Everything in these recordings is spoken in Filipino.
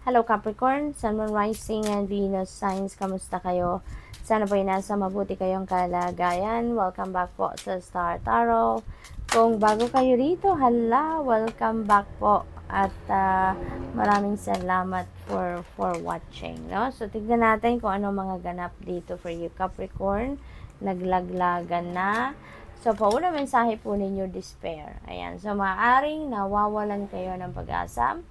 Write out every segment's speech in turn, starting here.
Hello Capricorn, Sun, Moon, Rising, and Venus signs. Kamusta kayo? Sana po ay nasa mabuti kayong kalagayan. Welcome back po sa Star Tarot. Kung bago kayo rito, welcome back po. At maraming salamat for watching. No? So tignan natin kung ano mga ganap dito for you Capricorn. Naglaglagan na. So, pauna mensahe po ninyo, despair. Ayan. So, maaaring nawawalan kayo ng pag-asa.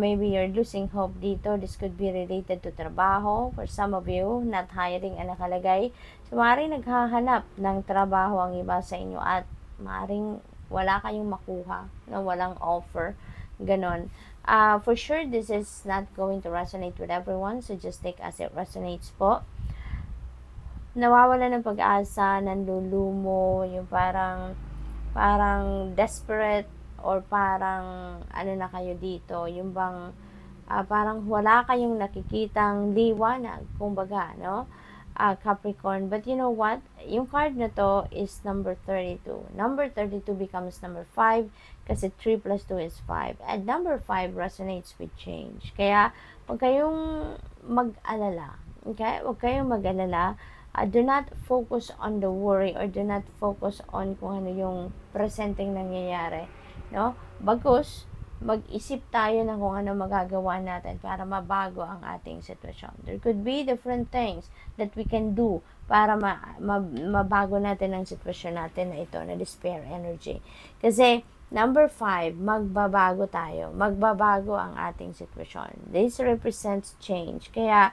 Maybe you're losing hope dito. This could be related to trabaho. For some of you, not hiring ang nakalagay. So, maaaring naghahanap ng trabaho ang iba sa inyo at maaaring wala kayong makuha, no? Walang offer. Ganon. For sure, this is not going to resonate with everyone. So, just take as it resonates po. Nawawala ng pag-asa, nanlulumo, yung parang desperate or parang ano na kayo dito, yung bang parang wala kayong nakikitang liwanag, kumbaga, no? Capricorn. But you know what? Yung card na to is number 32. Number 32 becomes number 5 kasi 3 plus 2 is 5. And number 5 resonates with change. Kaya, huwag kayong mag-alala. Okay? Huwag kayong mag-alala. Do not focus on the worry or do not focus on kung ano yung presenteng nangyayari, no? Bagkus, mag-isip tayo ng kung ano magagawa natin para mabago ang ating sitwasyon. There could be different things that we can do para mabago natin ang sitwasyon natin na ito, na despair energy. Kasi, number 5, magbabago tayo. Magbabago ang ating sitwasyon. This represents change. Kaya,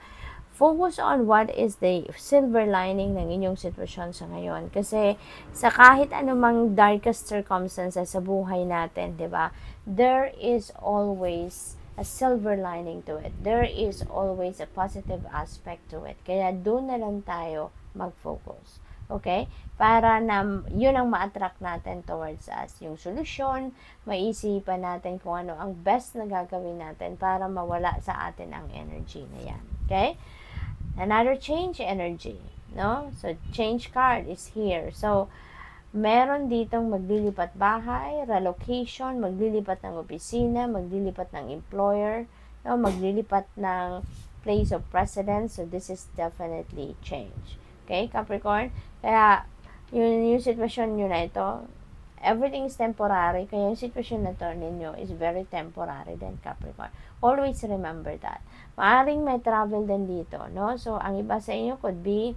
focus on what is the silver lining ng inyong sitwasyon sa ngayon. Kasi sa kahit anumang darkest circumstances sa buhay natin, di ba? There is always a silver lining to it. There is always a positive aspect to it. Kaya doon na lang tayo mag-focus. Okay? Para na yun ang ma-attract natin towards us. Yung solusyon, maisipan natin kung ano ang best na gagawin natin para mawala sa atin ang energy na yan. Okay? Another change energy, no? So, change card is here. So, meron ditong maglilipat bahay, relocation, maglilipat ng opisina, maglilipat ng employer, no? Maglilipat ng place of residence. So, this is definitely change. Okay, Capricorn? Kaya, yung sitwasyon nyo na ito, everything is temporary. Kaya yung sitwasyon na to ninyo is very temporary din, Capricorn. Always remember that. Maaring may travel din dito, no? So, ang iba sa inyo could be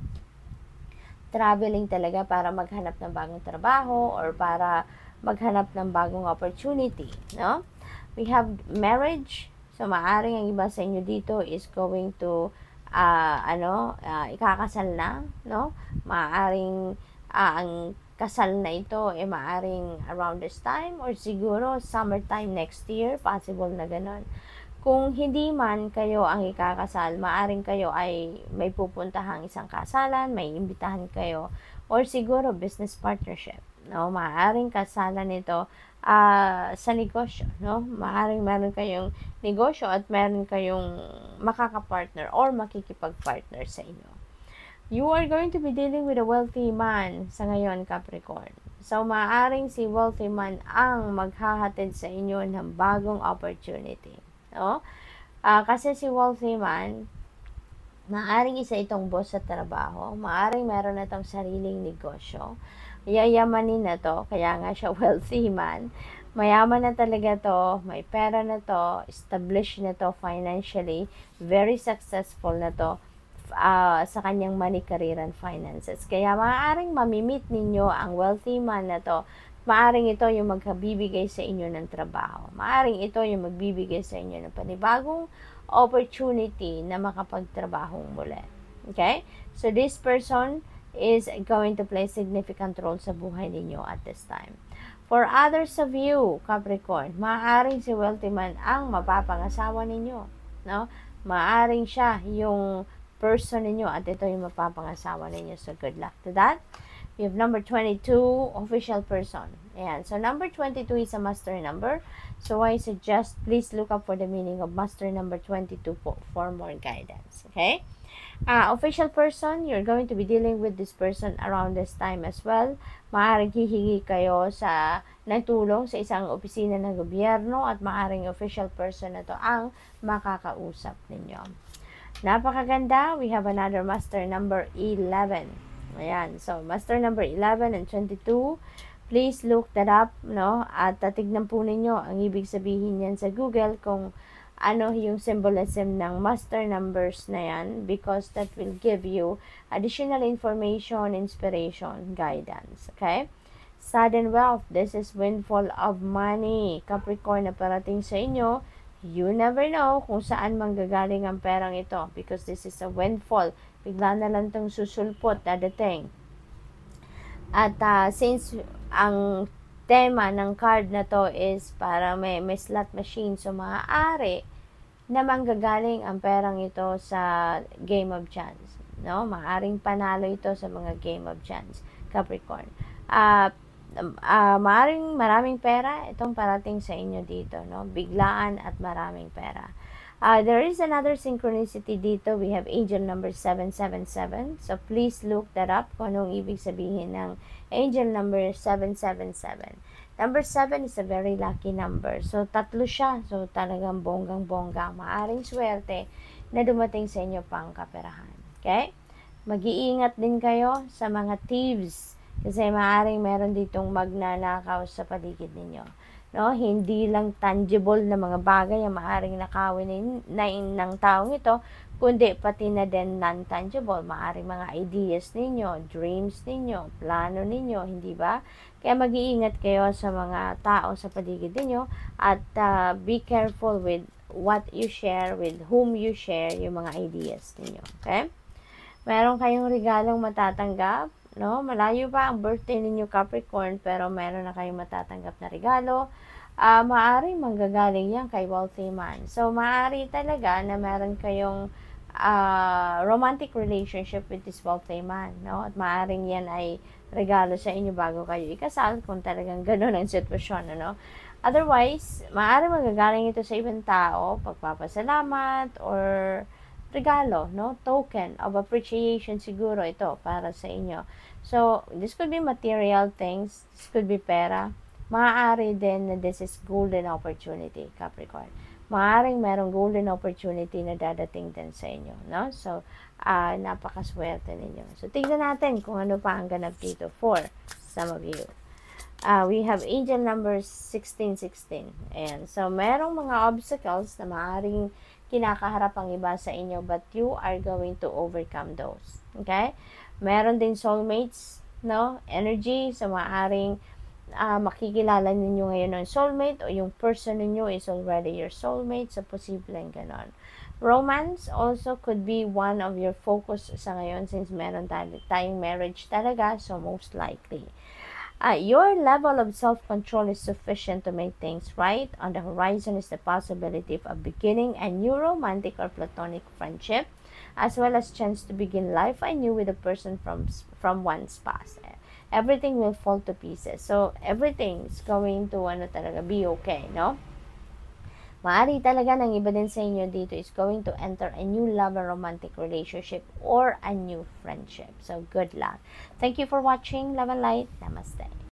traveling talaga para maghanap ng bagong trabaho or para maghanap ng bagong opportunity, no? We have marriage. So, maaring ang iba sa inyo dito is going to, ikakasal na, no? Maaring, ang kasal na ito maaring around this time or siguro summertime next year, possible na ganon. Kung hindi man kayo ang ikakasal, maaring kayo ay may pupuntahang isang kasalan, may imbitahan kayo, or siguro business partnership, no? Maaring kasalan nito sa negosyo, no? Maaring meron kayong negosyo at meron kayong makakapartner or makikipagpartner sa inyo. You are going to be dealing with a wealthy man sa ngayon, Capricorn. So, maaring si wealthy man ang maghahatid sa inyo ng bagong opportunity. No? Kasi si wealthy man, maaring isa itong boss sa trabaho, maaring meron na itong sariling negosyo, yayamanin na to, kaya nga siya wealthy man, mayaman na talaga to, may pera na to, established na to financially, very successful na to, sa kanyang money, career, and finances. Kaya maaaring mamimit ninyo ang wealthy man na to. Maaring ito yung magbibigay sa inyo ng trabaho. Maaring ito yung magbibigay sa inyo ng panibagong opportunity na makapagtrabahong muli. Okay? So, this person is going to play significant role sa buhay ninyo at this time. For others of you, Capricorn, maaring si wealthy man ang mapapangasawa ninyo. No? Maaring siya yung person ninyo at ito yung mapapangasawa ninyo. So, good luck to that. We have number 22, official person. Ayan. So, number 22 is a master number. So, I suggest please look up for the meaning of master number 22 for more guidance. Okay? Official person, you're going to be dealing with this person around this time as well. Maaaring hihingi kayo ng tulong sa isang opisina ng gobyerno at maaaring official person na to ang makakausap ninyo. Napakaganda. We have another master number 11. Ayan. So, master number 11 and 22. Please look that up, no? At tignan po ninyo ang ibig sabihin yan sa Google kung ano yung symbolism ng master numbers na yan, because that will give you additional information, inspiration, guidance. Okay? Sudden wealth. This is windfall of money. Capricorn, na parating sa inyo. You never know kung saan manggagaling ang perang ito, because this is a windfall. Bigla na lang itong susulpot, dadating. At since ang tema ng card na to is para may slot machine, so maaari na manggagaling ang perang ito sa game of chance, no? Maaring panalo ito sa mga game of chance, Capricorn. Maaring maraming pera itong parating sa inyo dito, no? Biglaan at maraming pera. There is another synchronicity dito. We have angel number 777. So, please look that up kung anong ibig sabihin ng angel number 777. Number 7 is a very lucky number. So, tatlo siya. So, talagang bonggang-bongga. Maaring swerte na dumating sa inyo pang kaperahan. Okay? Mag-iingat din kayo sa mga thieves. Kasi maaring meron ditong magnanakaw sa paligid ninyo. No, hindi lang tangible na mga bagay ang maaaring nakawin ng taong ito, kundi pati na din non-tangible, maaaring mga ideas ninyo, dreams ninyo, plano ninyo, hindi ba? Kaya mag-iingat kayo sa mga tao sa paligid ninyo at be careful with what you share, with whom you share yung mga ideas ninyo. Okay? Meron kayong regalong matatanggap. No, malayo pa ang birthday ninyo, Capricorn, pero meron na kayong matatanggap na regalo. Maaari manggagaling yan kay wealthy man. So, maaari talaga na meron kayong romantic relationship with this wealthy man, no? At maaaring yan ay regalo sa inyo bago kayo ikasal, kung talagang ganun ang sitwasyon, ano? Otherwise, maaari manggagaling ito sa ibang tao, pagpapasalamat, or regalo, no? Token of appreciation siguro ito para sa inyo. So, this could be material things, this could be pera. Maaari din na this is golden opportunity, Capricorn. Maaaring merong golden opportunity na dadating din sa inyo, no? So, napakaswerte ninyo. So, tignan natin kung ano pa ang ganap dito for some of you. We have angel number 1616. And so, merong mga obstacles na maaaring kinakaharap ang iba sa inyo, but you are going to overcome those. Okay? Meron din soulmates, no? Energy, so maaaring makikilala ninyo ngayon ng soulmate, o yung person ninyo is already your soulmate, so posibleng ganon. Romance also could be one of your focus sa ngayon, since meron tayong marriage talaga, so most likely. Your level of self-control is sufficient to make things right. On the horizon is the possibility of beginning a new romantic or platonic friendship, as well as chance to begin life anew with a person from one's past. Everything will fall to pieces. So, everything is going to talaga be okay, no? Maaari talaga ng iba din sa inyo dito is going to enter a new love or romantic relationship or a new friendship. So, good luck. Thank you for watching. Love and light. Namaste.